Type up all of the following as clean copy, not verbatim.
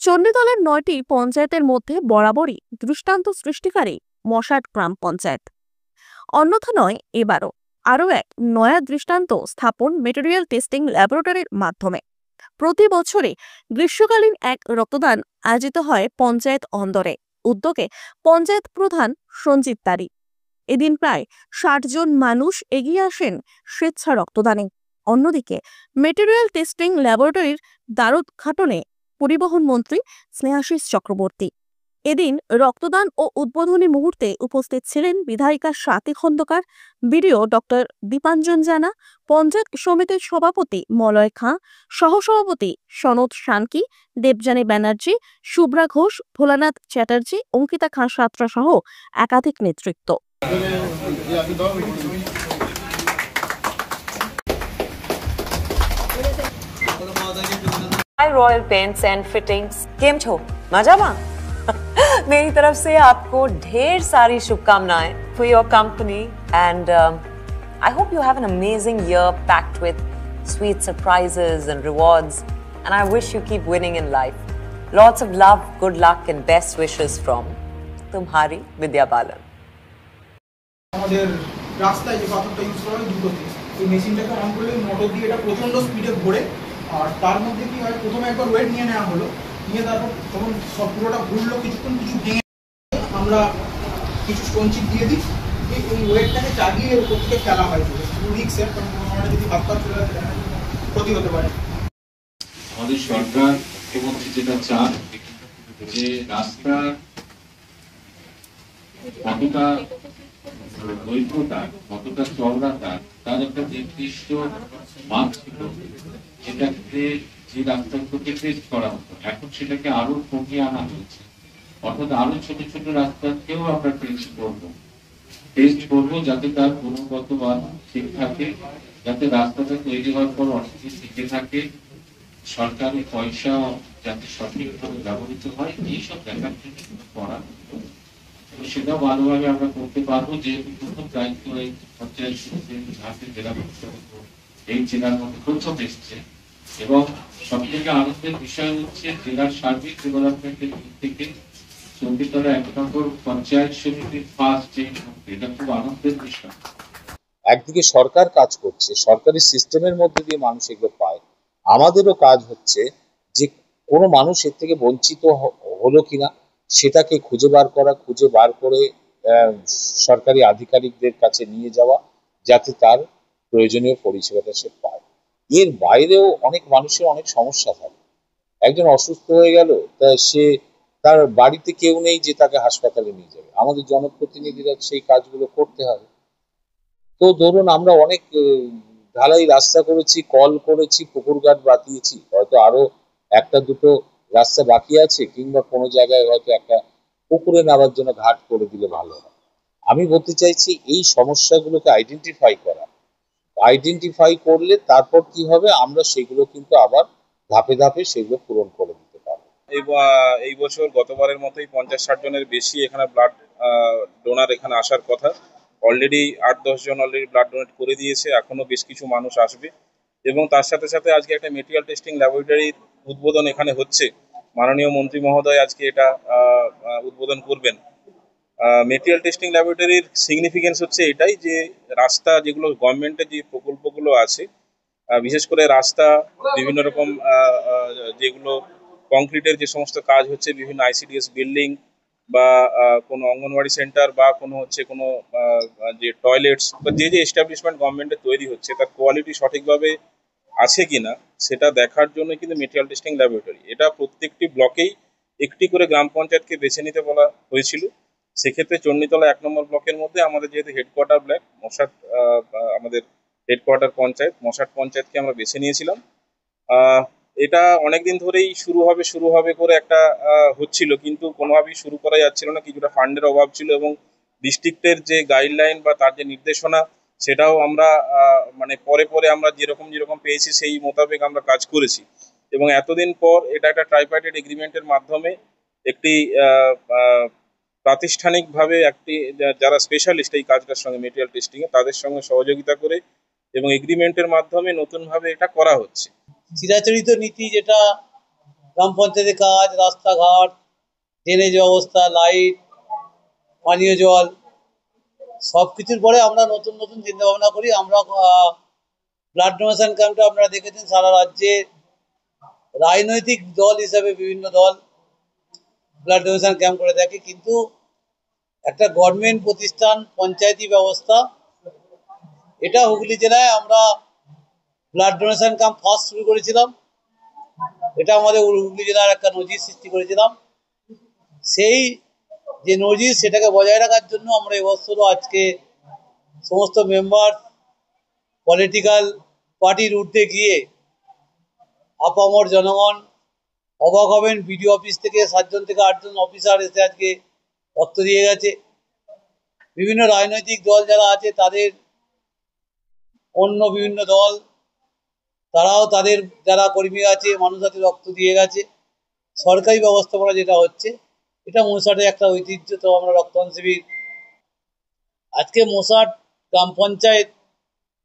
চণ্ডীতলের ৯টি পঞ্চায়েতের মধ্যে বরাবরই দৃষ্টান্ত সৃষ্টিকারী মশাট গ্রাম পঞ্চায়েত। অন্যথা নয়, এবারও আরও এক নয়া দৃষ্টান্ত স্থাপন মেটেরিয়াল টেস্টিং ল্যাবরেটরির মাধ্যমে। প্রতি বছরে গ্রীষ্মকালীন এক রক্তদান আয়োজিত হয় পঞ্চায়েত অন্দরে। উদ্যোগে পঞ্চায়েত প্রধান সঞ্জিত তারি। এদিন প্রায় ৬০ জন মানুষ এগিয়ে আসেন স্বেচ্ছা রক্তদানে। অন্যদিকে মেটেরিয়াল টেস্টিং ল্যাবরেটরির দ্বারোদ্ঘাটনে পরিবহন মন্ত্রী স্নেহাশিস চক্রবর্তী। এদিন রক্তদান ও উদ্বোধনী মুহূর্তে উপস্থিত ছিলেন বিধায়িকা স্বাতী খন্দকার, বিডিও ডক্টর দীপাঞ্জন জানা, পঞ্চায়েত সমিতির সভাপতি মলয় খাঁ, সহসভাপতি সনদ শানকি, দেবযানী ব্যানার্জি, শুভ্রা ঘোষ, ভোলানাথ চ্যাটার্জি, অঙ্কিতা খাঁ সাঁতরা সহ একাধিক নেতৃত্ব। रॉयल पेंट्स एंड फिटिंग्स केम छो मजामा मेरी तरफ से आपको ढेर सारी शुभकामनाएं for your company and I hope you have an amazing year packed with sweet surprises and rewards and I wish you keep winning in life. Lots of love, good luck and best wishes from तुम्हारी विद्या बालन। আমাদের রাস্তায় যে পাথরটা use করা হয় দুটোতে, এই মেশিনটাকে on করলে মোটর দিয়ে এটা প্রচণ্ড স্পিডে ঘোরে। আর তার মধ্যে কি হয়, প্রথমে একবার ওয়েট নিয়ে নেওয়া হলো, নিয়ে তারপর যখন সব পুরোটা ঘুরলো কিছুক্ষণ, কিছু ভেঙে আমরা কিছু স্টোন চিপ দিয়ে দিই। এই ওয়েটটাকে চাগিয়ে ওপর থেকে ফেলা হয়। রিক্সের কারণ আমরা যদি হাত পা চলে আসে ক্ষতি হতে পারে। আমাদের সরকার মুখ্যমন্ত্রী যেটা চান যে রাস্তা কতটা দৈর্ঘ্যতা, কতটা চওড়াতা, তার একটা নির্দিষ্ট মান ছিল, যেটাতে যে রাস্তাগুলোকে টেস্ট করা হতো। এখন সেটাকে আরো কমিয়ে আনা হয়েছে, অর্থাৎ আরো ছোট ছোট রাস্তাকেও আমরা টেস্ট করবো যাতে তার গুণগত মান ঠিক থাকে, যাতে রাস্তাটা তৈরি হওয়ার পর অনেকদিন টিকে থাকে, সরকারি পয়সা যাতে সঠিকভাবে ব্যবহৃত হয়, এইসব দেখার জন্য করা। সেটাও ভালোভাবে আমরা করতে পারবো, যেহেতু প্রথম দায়িত্ব এই পঞ্চায়েত সমিতির জেলা পরিষদ এই জেলার মধ্যে প্রথম এসছে। এবং সব থেকে আনন্দের বিষয় হচ্ছে জেলার সার্বিক ডেভেলপমেন্টের দিক থেকে চণ্ডীতলা ১ নম্বর পঞ্চায়েত সমিতির ফার্স্ট, এটা খুব আনন্দের বিষয়। একদিকে সরকার কাজ করছে, সরকারি সিস্টেমের মধ্যে দিয়ে মানুষ এগুলো পায়। আমাদেরও কাজ হচ্ছে যে কোনো মানুষ এর থেকে বঞ্চিত হলো কিনা সেটাকে খুঁজে বার করা, খুঁজে বার করে সরকারি আধিকারিকদের কাছে নিয়ে যাওয়া, যাতে তার প্রয়োজনীয় পরিষেবাটা সে পায়। এর বাইরেও অনেক মানুষের অনেক সমস্যা থাকে। একজন অসুস্থ হয়ে গেল, তা সে তার বাড়িতে কেউ নেই যে তাকে হাসপাতালে নিয়ে যাবে, আমাদের জনপ্রতিনিধিরা সেই কাজগুলো করতে হবে। তো ধরুন আমরা অনেক ঢালাই রাস্তা করেছি, কল করেছি, পুকুর ঘাট বাতিয়েছি, হয়তো আরো একটা দুটো রাস্তা বাকি আছে, কিংবা কোনো জায়গায় হয়তো একটা পুকুরে নামার জন্য ঘাট করে দিলে ভালো হয়। আমি বলতে চাইছি এই সমস্যাগুলোকে আইডেন্টিফাই করলে তারপর কি হবে, আমরা সেগুলো কিন্তু আবার ধাপে ধাপে সেগুলো পূরণ করে দিতে পারবো। এই বছর গতবারের মতোই ৫০-৬০ জনের বেশি এখানে ব্লাড ডোনার এখানে আসার কথা। অলরেডি ৮-১০ জন অলরেডি ব্লাড ডোনেট করে দিয়েছে, এখনো বেশ কিছু মানুষ আসবে। এবং তার সাথে সাথে আজকে একটা মেটেরিয়াল টেস্টিং ল্যাবরেটরির উদ্বোধন এখানে হচ্ছে। মাননীয় মন্ত্রী মহোদয় আজকে এটা উদ্বোধন করবেন। মেটেরিয়াল টেস্টিং ল্যাবরেটরির সিগনিফিকেন্স হচ্ছে এটাই যে রাস্তা যেগুলো গভর্নমেন্টের যে প্রকল্পগুলো আছে, বিশেষ করে রাস্তা বিভিন্ন রকম যেগুলো কংক্রিটের যে সমস্ত কাজ হচ্ছে, বিভিন্ন আইসিডিএস বিল্ডিং বা কোনো অঙ্গনওয়াড়ি সেন্টার বা কোনো যে টয়লেটস বা যে এস্টাবলিশমেন্ট গভর্নমেন্টের তৈরি হচ্ছে, তার কোয়ালিটি সঠিকভাবে আছে কিনা সেটা দেখার জন্য কিন্তু মেটেরিয়াল টেস্টিং ল্যাবরেটরি। এটা প্রত্যেকটি ব্লকেই একটি করে গ্রাম পঞ্চায়েতকে বেছে নিতে বলা হয়েছিল। সেক্ষেত্রে চণ্ডীতলা ১ নম্বর ব্লকের মধ্যে আমাদের যেহেতু হেডকোয়ার্টার ব্লক মশাট, আমাদের হেডকোয়ার্টার পঞ্চায়েত মশাট পঞ্চায়েতকে আমরা বেছে নিয়েছিলাম। এটা অনেকদিন ধরেই শুরু হবে করে একটা হচ্ছিল, কিন্তু কোনোভাবেই শুরু করা যাচ্ছিল না, কিছুটা ফান্ডের অভাব ছিল এবং ডিস্ট্রিক্টের যে গাইডলাইন বা তার যে নির্দেশনা সেটাও আমরা মানে পরে আমরা যেরকম পেয়েছি সেই মোতাবেক আমরা কাজ করেছি। এবং এতদিন পর এটা একটা ট্রাইপার্টাইট এগ্রিমেন্টের মাধ্যমে একটি প্রাতিষ্ঠানিকভাবে যারা স্পেশালিস্ট এই কাজটার সঙ্গে মেটেরিয়াল টেস্টিংয়ে, তাদের সঙ্গে সহযোগিতা করে এবং এগ্রিমেন্টের মাধ্যমে নতুনভাবে এটা করা হচ্ছে। চিরাচরিত নীতি যেটা গ্রাম পঞ্চায়েতের কাজ, রাস্তাঘাট, ড্রেনেজ ব্যবস্থা, লাইট, পানীয় জল সব কিছুর পরে আমরা নতুন নতুন চিন্তা ভাবনা করি। আমরা ব্লাড ডোনেশন ক্যাম্পটা আপনারা দেখেছেন, সারা রাজ্যে রাজনৈতিক দল হিসাবে বিভিন্ন দল ব্লাড ডোনেশন ক্যাম্প করে থাকে, কিন্তু একটা গভর্নমেন্ট প্রতিষ্ঠান পঞ্চায়েতি ব্যবস্থা, এটা হুগলি জেলায় আমরা ব্লাড ডোনেশন ক্যাম্প ফার্স্ট শুরু করেছিলাম। এটা আমাদের হুগলি জেলার একটা নজির সৃষ্টি করেছিলাম। সেই যে নজির সেটাকে বজায় রাখার জন্য আমরা এবছরও আজকে সমস্ত মেম্বার পলিটিক্যাল পার্টির ঊর্ধ্বে গিয়ে আপামর জনগণ অবাক হবেন, বিডিও অফিস থেকে 7 জন থেকে 8 জন অফিসার এসে আজকে রক্ত দিয়ে গেছে। বিভিন্ন রাজনৈতিক দল যারা আছে তাদের অন্য বিভিন্ন দল তারাও তাদের যারা কর্মী আছে মানুষ আছে রক্ত দিয়ে গেছে। সরকারি ব্যবস্থাপনা যেটা হচ্ছে এটা মৌসাটের একটা ঐতিহ্য। তো আমরা রক্তদান শিবির আজকে মৌসাট গ্রাম পঞ্চায়েত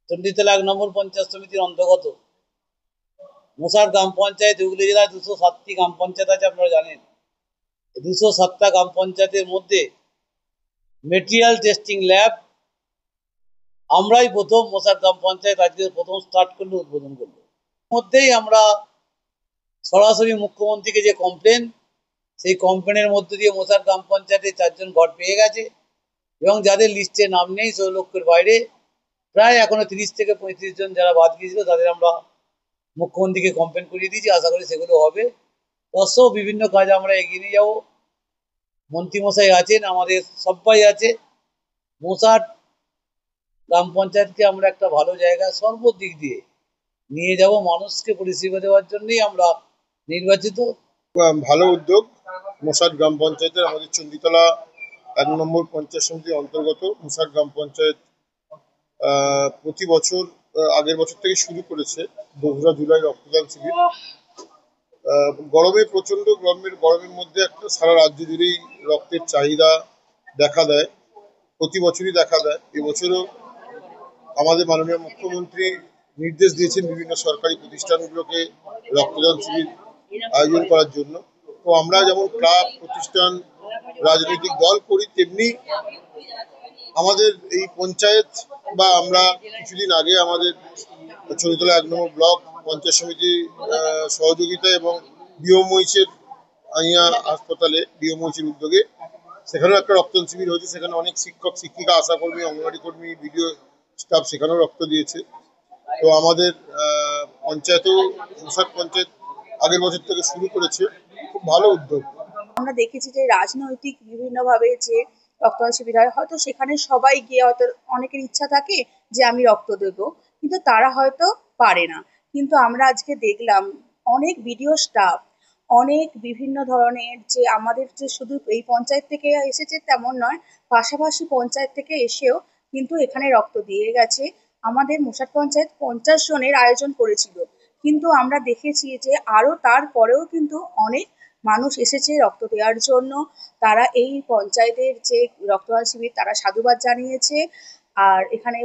চণ্ডীতলা 1 নম্বর পঞ্চায়েত সমিতির অন্তর্গত মৌসাট গ্রাম পঞ্চায়েত হুগলি জেলায় 207টি গ্রাম পঞ্চায়েত আছে। আপনারা জানেন 207টা গ্রাম পঞ্চায়েতের মধ্যে মেটেরিয়াল টেস্টিং ল্যাব আমরাই প্রথম মৌসাট গ্রাম পঞ্চায়েত আজকে প্রথম স্টার্ট করলো, উদ্বোধন করলো। মধ্যেই আমরা সরাসরি মুখ্যমন্ত্রীকে যে কমপ্লেন, সেই কমপ্লেনের মধ্যে দিয়ে মৌসাট গ্রাম পঞ্চায়েতে 4 জন ঘর পেয়ে গেছে এবং যাদের লিস্টে নাম নেই 16 লক্ষের বাইরে প্রায় এখনো 30 থেকে 35 জন যারা বাদ গিয়েছিল তাদের আমরা মুখ্যমন্ত্রীকে কমপ্লেন করিয়ে দিয়েছি। আশা করি সেগুলো হবে। তসও বিভিন্ন কাজ আমরা এগিয়ে নিয়ে যাবো। মন্ত্রীমশাই আছেন, আমাদের সবাই আছে। মৌসাট গ্রাম পঞ্চায়েতকে আমরা একটা ভালো জায়গায় সর্বদিক দিয়ে নিয়ে যাব। মানুষকে পরিষেবা দেওয়ার জন্যই আমরা নির্বাচিত। ভালো উদ্যোগ। মৌসাট গ্রাম পঞ্চায়েতের আমাদের চণ্ডীতলা 1 নম্বর পঞ্চায়েত সমিতির অন্তর্গত মৌসাট গ্রাম পঞ্চায়েত প্রতি বছর আগের বছর থেকে শুরু করেছে 2রা জুলাই রক্তদান শিবির। গরমে প্রচন্ড গরমের মধ্যে একটা সারা রাজ্য জুড়েই রক্তের চাহিদা দেখা দেয়, প্রতি বছরই দেখা দেয়। এবছরও আমাদের মাননীয় মুখ্যমন্ত্রী নির্দেশ দিয়েছেন বিভিন্ন সরকারি প্রতিষ্ঠানগুলোকে রক্তদান শিবির আয়োজন করার জন্য। তো আমরা যেমন ক্লাব, প্রতিষ্ঠান, রাজনৈতিক দল করি, তেমনি আমাদের এই পঞ্চায়েত বা আমরা কিছুদিন আগে আমাদের চণ্ডীতলা 1 নম্বর ব্লক পঞ্চায়েত সমিতির সহযোগিতা এবং ডিওমইসের আইয়া হাসপাতালে ডিওমইসের উদ্যোগে সেখানেও একটা রক্তদান শিবির হয়েছে। সেখানে অনেক শিক্ষক, শিক্ষিকা, আশাকর্মী, অঙ্গনওয়াড়ি কর্মী, বিডিও স্টাফ সেখানেও রক্ত দিয়েছে। তো আমাদের পঞ্চায়েতও মৌসাট পঞ্চায়েত আগের বছর থেকে শুরু করেছে, খুব ভালো উদ্যোগ। আমরা দেখেছি যে রাজনৈতিক বিভিন্নভাবে যে রক্তদান শিবির হয়, হয়তো সেখানে সবাই গিয়ে হয়তো অনেকের ইচ্ছা থাকে যে আমি রক্ত দেবো, কিন্তু তারা হয়তো পারে না। কিন্তু আমরা আজকে দেখলাম অনেক বিডিও স্টাফ, অনেক বিভিন্ন ধরনের যে আমাদের যে শুধু এই পঞ্চায়েত থেকে এসেছে তেমন নয়, পাশাপাশি পঞ্চায়েত থেকে এসেও কিন্তু এখানে রক্ত দিয়ে গেছে। আমাদের মৌসাট পঞ্চায়েত 50 জনের আয়োজন করেছিল, কিন্তু আমরা দেখেছি যে আরো তারপরেও কিন্তু অনেক মানুষ এসেছে রক্ত দেওয়ার জন্য। তারা এই পঞ্চায়েতের যে রক্তদান শিবির তারা সাধুবাদ জানিয়েছে। আর এখানে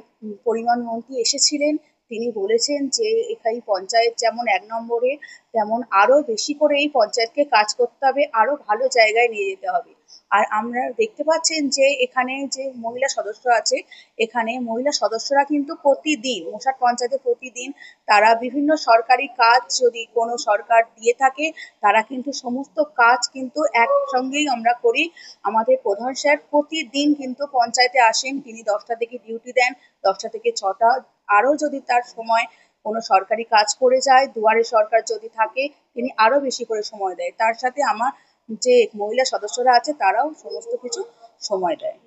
পরিবহন মন্ত্রী এসেছিলেন, তিনি বলেছেন যে এখানে পঞ্চায়েত যেমন 1 নম্বরে, তেমন আরো বেশি করে এই পঞ্চায়েতকে কাজ করতে হবে, আরো ভালো জায়গায় নিয়ে যেতে হবে। আর আমরা দেখতে পাচ্ছেন যে এখানে যে মহিলা সদস্য আছে, এখানে মহিলা সদস্যরা কিন্তু প্রতিদিন মৌসাট পঞ্চায়েতে প্রতিদিন তারা বিভিন্ন সরকারি কাজ যদি কোনো সরকার দিয়ে থাকে তারা কিন্তু সমস্ত কাজ কিন্তু একসঙ্গেই আমরা করি। আমাদের প্রধান স্যার প্রতিদিন কিন্তু পঞ্চায়েতে আসেন, তিনি 10টা থেকে ডিউটি দেন, 10টা থেকে 6টা। আরো যদি তার সময় কোনো সরকারি কাজ পড়ে যায়, দুয়ারে সরকার যদি থাকে, তিনি আরো বেশি করে সময় দেয়। তার সাথে আমার যে মহিলা সদস্যরা আছে তারাও সমস্ত কিছু সময় দেয়।